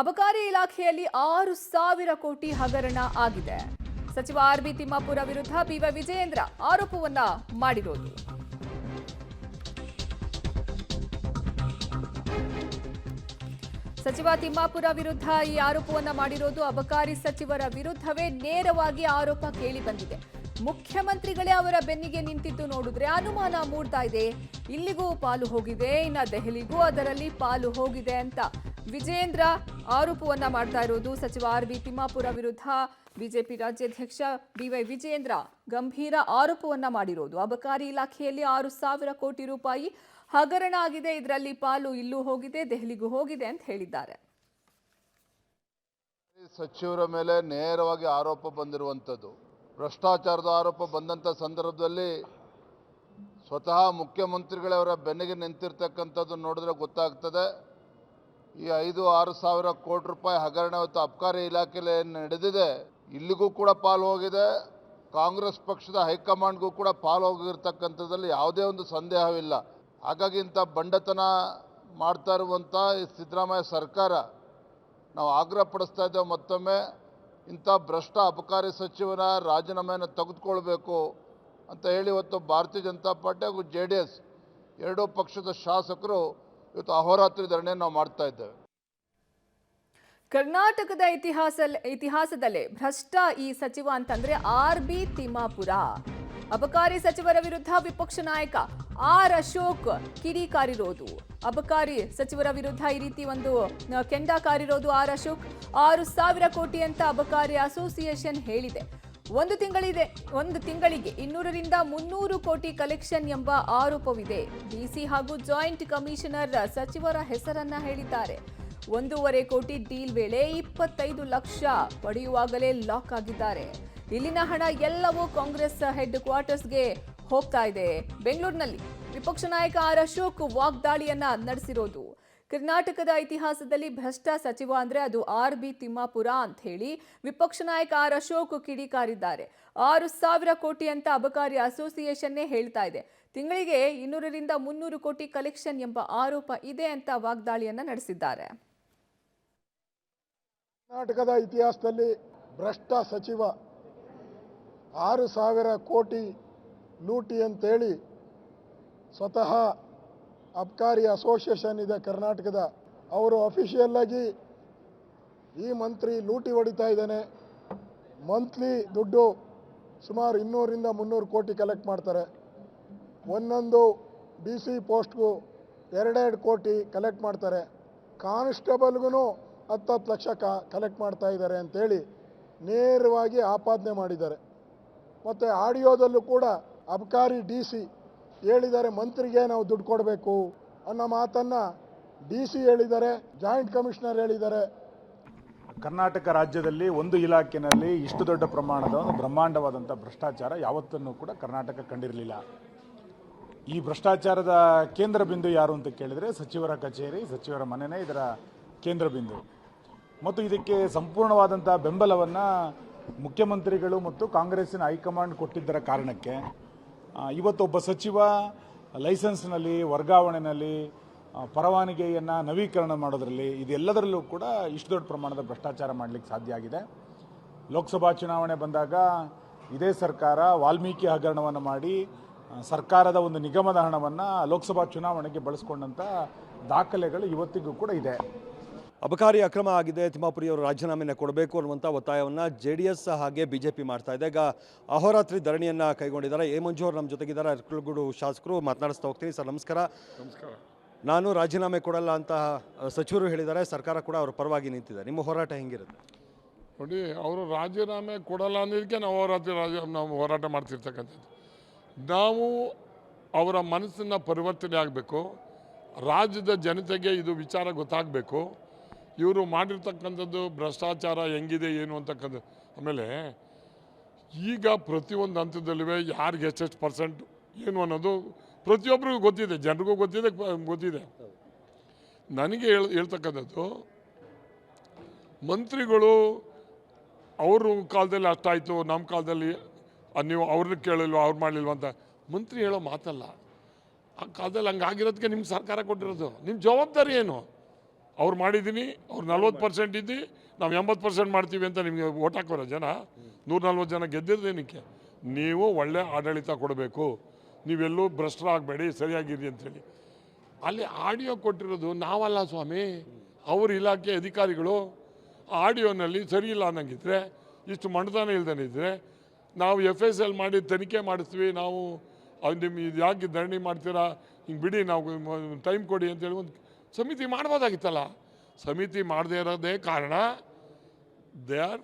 ಅಬಕಾರಿ ಇಲಾಖೆಯಲ್ಲಿ 6,000 ಕೋಟಿ ಹಗರಣ ಆಗಿದೆ. ಸಚಿವ ಆರ್.ಬಿ. ತಿಮ್ಮಾಪುರ ವಿರುದ್ಧ ಬಿ.ವೈ. ವಿಜಯೇಂದ್ರ ಆರೋಪವನ್ನ ಮಾಡಿರೋದು. ಸಚಿವ ತಿಮ್ಮಾಪುರ ವಿರುದ್ಧ ಈ ಆರೋಪವನ್ನ ಮಾಡಿರೋದು. ಅಬಕಾರಿ ಸಚಿವರ ವಿರುದ್ಧವೇ ನೇರವಾಗಿ ಆರೋಪ ಕೇಳಿ ಬಂದಿದೆ. ಮುಖ್ಯಮಂತ್ರಿಗಳೇ ಅವರ ಬೆನ್ನಿಗೆ ನಿಂತಿದ್ದು ನೋಡಿದ್ರೆ ಅನುಮಾನ ಮೂಡ್ತಾ ಇದೆ. ಇಲ್ಲಿಗೂ ಪಾಲು ಹೋಗಿದೆ, ಇನ್ನ ದೆಹಲಿಗೂ ಅದರಲ್ಲಿ ಪಾಲು ಹೋಗಿದೆ ಅಂತ ವಿಜಯೇಂದ್ರ ಆರೋಪವನ್ನ ಮಾಡ್ತಾ ಇರೋದು. ಸಚಿವ ಆರ್.ಬಿ. ತಿಮ್ಮಾಪುರ ವಿರುದ್ಧ ಬಿಜೆಪಿ ರಾಜ್ಯಾಧ್ಯಕ್ಷ ಬಿ.ವೈ. ವಿಜಯೇಂದ್ರ ಗಂಭೀರ ಆರೋಪವನ್ನ ಮಾಡಿರೋದು. ಅಬಕಾರಿ ಇಲಾಖೆಯಲ್ಲಿ 6,000 ಕೋಟಿ ರೂಪಾಯಿ ಹಗರಣ ಆಗಿದೆ, ಇದರಲ್ಲಿ ಪಾಲು ಇಲ್ಲೂ ಹೋಗಿದೆ, ದೆಹಲಿಗೂ ಹೋಗಿದೆ ಅಂತ ಹೇಳಿದ್ದಾರೆ. ಸಚಿವರ ಮೇಲೆ ನೇರವಾಗಿ ಆರೋಪ ಬಂದಿರುವಂಥದ್ದು, ಭ್ರಷ್ಟಾಚಾರದ ಆರೋಪ ಬಂದಂಥ ಸಂದರ್ಭದಲ್ಲಿ ಸ್ವತಃ ಮುಖ್ಯಮಂತ್ರಿಗಳವರ ಬೆನ್ನಿಗೆ ನಿಂತಿರ್ತಕ್ಕಂಥದ್ದು ನೋಡಿದ್ರೆ ಗೊತ್ತಾಗ್ತದೆ. ಈ 5-6 ಸಾವಿರ ಕೋಟಿ ರೂಪಾಯಿ ಹಗರಣ ಇವತ್ತು ಅಬಕಾರಿ ಇಲಾಖೆಯಲ್ಲಿ ಏನು ನಡೆದಿದೆ, ಇಲ್ಲಿಗೂ ಕೂಡ ಪಾಲು ಹೋಗಿದೆ, ಕಾಂಗ್ರೆಸ್ ಪಕ್ಷದ ಹೈಕಮಾಂಡ್ಗೂ ಕೂಡ ಪಾಲು ಹೋಗಿರ್ತಕ್ಕಂಥದ್ದಲ್ಲಿ ಯಾವುದೇ ಒಂದು ಸಂದೇಹವಿಲ್ಲ. ಹಾಗಾಗಿ ಇಂಥ ಬಂಡತನ ಮಾಡ್ತಾ ಇರುವಂಥ ಈ ಸಿದ್ದರಾಮಯ್ಯ ಸರ್ಕಾರ ನಾವು ಆಗ್ರಹ ಪಡಿಸ್ತಾ ಇದ್ದೇವೆ. ಮತ್ತೊಮ್ಮೆ ಇಂಥ ಭ್ರಷ್ಟ ಅಬಕಾರಿ ಸಚಿವನ ರಾಜೀನಾಮೆಯನ್ನು ತೆಗೆದುಕೊಳ್ಬೇಕು ಅಂತ ಹೇಳಿ ಇವತ್ತು ಭಾರತೀಯ ಜನತಾ ಪಾರ್ಟಿ ಹಾಗೂ JDS ಎರಡೂ ಪಕ್ಷದ ಶಾಸಕರು ಇವತ್ತು ಅಹೋರಾತ್ರಿ ಧರಣಿಯನ್ನು ನಾವು ಮಾಡ್ತಾ ಇದ್ದೇವೆ. ಕರ್ನಾಟಕದ ಇತಿಹಾಸದಲ್ಲೇ ಭ್ರಷ್ಟ ಈ ಸಚಿವ ಅಂತಂದ್ರೆ ಆರ್.ಬಿ. ತಿಮ್ಮಾಪುರ. ಅಬಕಾರಿ ಸಚಿವರ ವಿರುದ್ಧ ವಿಪಕ್ಷ ನಾಯಕ ಆರ್. ಅಶೋಕ್ ಕಿಡಿಕಾರಿರೋದು. ಅಬಕಾರಿ ಸಚಿವರ ವಿರುದ್ಧ ಈ ರೀತಿ ಒಂದು ಕೆಂಡ ಕಾರಿರೋದು ಆರ್. ಅಶೋಕ್. 6,000 ಕೋಟಿ ಅಂತ ಅಬಕಾರಿ ಅಸೋಸಿಯೇಷನ್ ಹೇಳಿದೆ. ಒಂದು ತಿಂಗಳಿಗೆ 200ರಿಂದ 300 ಕೋಟಿ ಕಲೆಕ್ಷನ್ ಎಂಬ ಆರೋಪವಿದೆ. ಡಿಸಿ ಹಾಗೂ ಜಾಯಿಂಟ್ ಕಮಿಷನರ್ ಸಚಿವರ ಹೆಸರನ್ನ ಹೇಳಿದ್ದಾರೆ. 1.5 ಕೋಟಿ ಡೀಲ್ ವೇಳೆ 25 ಲಕ್ಷ ಪಡೆಯುವಾಗಲೇ ಲಾಕ್ ಆಗಿದ್ದಾರೆ. ಇಲ್ಲಿನ ಹಣ ಎಲ್ಲವೂ ಕಾಂಗ್ರೆಸ್ ಹೆಡ್ ಕ್ವಾರ್ಟರ್ಸ್ಗೆ ಹೋಗ್ತಾ ಇದೆ. ಬೆಂಗಳೂರಿನಲ್ಲಿ ವಿಪಕ್ಷ ನಾಯಕ ಆರ್. ಅಶೋಕ್ ವಾಗ್ದಾಳಿಯನ್ನ ನಡೆಸಿರೋದು. ಕರ್ನಾಟಕದ ಇತಿಹಾಸದಲ್ಲಿ ಭ್ರಷ್ಟ ಸಚಿವ ಅಂದ್ರೆ ಅದು ಆರ್.ಬಿ. ತಿಮ್ಮಾಪುರ ಅಂತ ಹೇಳಿ ವಿಪಕ್ಷ ನಾಯಕ ಆರ್. ಅಶೋಕ್ ಕಿಡಿಕಾರಿದ್ದಾರೆ. 6,000 ಕೋಟಿ ಅಂತ ಅಬಕಾರಿ ಅಸೋಸಿಯೇಷನ್ನೇ ಹೇಳ್ತಾ ಇದೆ. ತಿಂಗಳಿಗೆ 200ರಿಂದ 300 ಕೋಟಿ ಕಲೆಕ್ಷನ್ ಎಂಬ ಆರೋಪ ಇದೆ ಅಂತ ವಾಗ್ದಾಳಿಯನ್ನ ನಡೆಸಿದ್ದಾರೆ. ಕರ್ನಾಟಕದ ಇತಿಹಾಸದಲ್ಲಿ ಭ್ರಷ್ಟ ಸಚಿವ 6,000 ಕೋಟಿ ಲೂಟಿ ಅಂತೇಳಿ ಸ್ವತಃ ಅಬಕಾರಿ ಅಸೋಸಿಯೇಷನ್ ಇದೆ ಕರ್ನಾಟಕದ, ಅವರು ಅಫಿಷಿಯಲ್ ಆಗಿ ಈ ಮಂತ್ರಿ ಲೂಟಿ ಹೊಡಿತಾ ಇದ್ದಾನೆ, ಮಂತ್ಲಿ ದುಡ್ಡು ಸುಮಾರು 200ರಿಂದ 300 ಕೋಟಿ ಕಲೆಕ್ಟ್ ಮಾಡ್ತಾರೆ, ಒಂದೊಂದು DC ಪೋಸ್ಟ್ಗೂ 2 ಕೋಟಿ ಕಲೆಕ್ಟ್ ಮಾಡ್ತಾರೆ, ಕಾನ್ಸ್ಟೇಬಲ್ಗೂ 10 ಲಕ್ಷ ಕಲೆಕ್ಟ್ ಮಾಡ್ತಾ ಇದ್ದಾರೆ ಅಂತೇಳಿ ನೇರವಾಗಿ ಆಪಾದನೆ ಮಾಡಿದ್ದಾರೆ. ಮತ್ತು ಆಡಿಯೋದಲ್ಲೂ ಕೂಡ ಅಬಕಾರಿ DC ಹೇಳಿದ್ದಾರೆ ಮಂತ್ರಿಗೆ ನಾವು ದುಡ್ಡು ಕೊಡಬೇಕು ಅನ್ನೋ ಮಾತನ್ನು DC ಹೇಳಿದ್ದಾರೆ, ಜಾಯಿಂಟ್ ಕಮಿಷನರ್ ಹೇಳಿದ್ದಾರೆ. ಕರ್ನಾಟಕ ರಾಜ್ಯದಲ್ಲಿ ಒಂದು ಇಲಾಖೆಯಲ್ಲಿ ಇಷ್ಟು ದೊಡ್ಡ ಪ್ರಮಾಣದ ಒಂದು ಬ್ರಹ್ಮಾಂಡವಾದಂಥ ಭ್ರಷ್ಟಾಚಾರ ಯಾವತ್ತೂ ಕೂಡ ಕರ್ನಾಟಕ ಕಂಡಿರಲಿಲ್ಲ. ಈ ಭ್ರಷ್ಟಾಚಾರದ ಕೇಂದ್ರ ಬಿಂದು ಯಾರು ಅಂತ ಕೇಳಿದರೆ ಸಚಿವರ ಕಚೇರಿ, ಸಚಿವರ ಮನೆಯೇ ಇದರ ಕೇಂದ್ರ ಬಿಂದು. ಮತ್ತು ಇದಕ್ಕೆ ಸಂಪೂರ್ಣವಾದಂಥ ಬೆಂಬಲವನ್ನು ಮುಖ್ಯಮಂತ್ರಿಗಳು ಮತ್ತು ಕಾಂಗ್ರೆಸ್ಸಿನ ಹೈಕಮಾಂಡ್ ಕೊಟ್ಟಿದ್ದರ ಕಾರಣಕ್ಕೆ ಇವತ್ತೊಬ್ಬ ಸಚಿವ ಲೈಸೆನ್ಸ್ನಲ್ಲಿ, ವರ್ಗಾವಣೆಯಲ್ಲಿ, ಪರವಾನಗಿಯನ್ನು ನವೀಕರಣ ಮಾಡೋದರಲ್ಲಿ, ಇದೆಲ್ಲದರಲ್ಲೂ ಕೂಡ ಇಷ್ಟು ದೊಡ್ಡ ಪ್ರಮಾಣದ ಭ್ರಷ್ಟಾಚಾರ ಮಾಡಲಿಕ್ಕೆ ಸಾಧ್ಯ ಆಗಿದೆ. ಲೋಕಸಭಾ ಚುನಾವಣೆ ಬಂದಾಗ ಇದೇ ಸರ್ಕಾರ ವಾಲ್ಮೀಕಿ ಹಗರಣವನ್ನು ಮಾಡಿ ಸರ್ಕಾರದ ಒಂದು ನಿಗಮದ ಹಣವನ್ನು ಲೋಕಸಭಾ ಚುನಾವಣೆಗೆ ಬಳಸ್ಕೊಂಡಂಥ ದಾಖಲೆಗಳು ಇವತ್ತಿಗೂ ಕೂಡ ಇದೆ. ಅಬಕಾರಿ ಅಕ್ರಮ ಆಗಿದೆ, ತಿಮ್ಮಾಪುರಿ ಅವರು ರಾಜೀನಾಮೆಯನ್ನು ಕೊಡಬೇಕು ಅನ್ನುವಂಥ ಒತ್ತಾಯವನ್ನು JDS ಹಾಗೆ ಬಿಜೆಪಿ ಮಾಡ್ತಾ ಇದೆ. ಈಗ ಅಹೋರಾತ್ರಿ ಧರಣಿಯನ್ನು ಕೈಗೊಂಡಿದ್ದಾರೆ. ಎ ಮಂಜು ಅವರು ನಮ್ಮ ಜೊತೆಗಿದ್ದಾರೆ, ಅರಕಲಗೂಡು ಶಾಸಕರು. ಮಾತನಾಡಿಸ್ತಾ ಹೋಗ್ತೀನಿ. ಸರ್ ನಮಸ್ಕಾರ. ನಮಸ್ಕಾರ. ನಾನು ರಾಜೀನಾಮೆ ಕೊಡಲ್ಲ ಅಂತ ಸಚಿವರು ಹೇಳಿದ್ದಾರೆ, ಸರ್ಕಾರ ಕೂಡ ಅವರ ಪರವಾಗಿ ನಿಂತಿದೆ. ನಿಮ್ಮ ಹೋರಾಟ ಹೆಂಗಿರುತ್ತೆ? ನೋಡಿ, ಅವರು ರಾಜೀನಾಮೆ ಕೊಡಲ್ಲ ಅನ್ನೋದಕ್ಕೆ ನಾವು ಹೋರಾಟ ಮಾಡ್ತಿರ್ತಕ್ಕಂಥದ್ದು. ನಾವು ಅವರ ಮನಸ್ಸನ್ನು ಪರಿವರ್ತನೆ ಆಗಬೇಕು, ರಾಜ್ಯದ ಜನತೆಗೆ ಇದು ವಿಚಾರ ಗೊತ್ತಾಗಬೇಕು, ಇವರು ಮಾಡಿರ್ತಕ್ಕಂಥದ್ದು ಭ್ರಷ್ಟಾಚಾರ ಹೆಂಗಿದೆ ಏನು ಅಂತಕ್ಕಂಥ. ಆಮೇಲೆ ಈಗ ಪ್ರತಿಯೊಂದು ಹಂತದಲ್ಲೂ ಯಾರಿಗೆ ಎಷ್ಟೆಷ್ಟು ಪರ್ಸೆಂಟ್ ಏನು ಅನ್ನೋದು ಪ್ರತಿಯೊಬ್ಬರಿಗೂ ಗೊತ್ತಿದೆ, ಜನರಿಗೂ ಗೊತ್ತಿದೆ. ನನಗೆ ಹೇಳ್ತಕ್ಕಂಥದ್ದು, ಮಂತ್ರಿಗಳು ಅವ್ರ ಕಾಲದಲ್ಲಿ ಅಷ್ಟಾಯಿತು, ನಮ್ಮ ಕಾಲದಲ್ಲಿ ನೀವು ಅವ್ರನ್ನ ಕೇಳಿಲ್ವ, ಅವ್ರು ಮಾಡಲಿಲ್ವ ಅಂತ ಮಂತ್ರಿ ಹೇಳೋ ಮಾತಲ್ಲ. ಆ ಕಾಲದಲ್ಲಿ ಹಂಗಾಗಿರೋದಕ್ಕೆ ನಿಮ್ಮ ಸರ್ಕಾರ ಕೊಟ್ಟಿರೋದು. ನಿಮ್ಮ ಜವಾಬ್ದಾರಿ ಏನು? ಅವ್ರು ಮಾಡಿದ್ದೀನಿ, ಅವ್ರು 40% ಇದ್ದು ನಾವು 80% ಮಾಡ್ತೀವಿ ಅಂತ ನಿಮಗೆ ಓಟ್ ಹಾಕೋರ ಜನ. 140 ಜನ ಗೆದ್ದಿದ್ದೇನಕ್ಕೆ? ನೀವು ಒಳ್ಳೆ ಆಡಳಿತ ಕೊಡಬೇಕು, ನೀವೆಲ್ಲೂ ಭ್ರಷ್ಟರಾಗಬೇಡಿ, ಸರಿಯಾಗಿರಿ ಅಂಥೇಳಿ. ಅಲ್ಲಿ ಆಡಿಯೋ ಕೊಟ್ಟಿರೋದು ನಾವಲ್ಲ ಸ್ವಾಮಿ, ಅವ್ರ ಇಲಾಖೆ ಅಧಿಕಾರಿಗಳು. ಆಡಿಯೋನಲ್ಲಿ ಸರಿ ಇಲ್ಲ ಅನ್ನಂಗಿದ್ರೆ, ಇಷ್ಟು ಮಣ್ಣದಾನ ಇಲ್ದನಿದ್ರೆ ನಾವು FSL ಮಾಡಿ ತನಿಖೆ ಮಾಡಿಸ್ತೀವಿ, ನಾವು ನಿಮ್ಮ ಇದು ಯಾಕೆ ಧರಣಿ ಮಾಡ್ತೀರಾ, ಹಿಂಗೆ ಬಿಡಿ, ನಾವು ಟೈಮ್ ಕೊಡಿ ಅಂತೇಳಿ ಒಂದು ಸಮಿತಿ ಮಾಡ್ಬೋದಾಗಿತ್ತಲ್ಲ. ಸಮಿತಿ ಮಾಡದೇ ಇರೋದೇ ಕಾರಣ ದೇ ಆರ್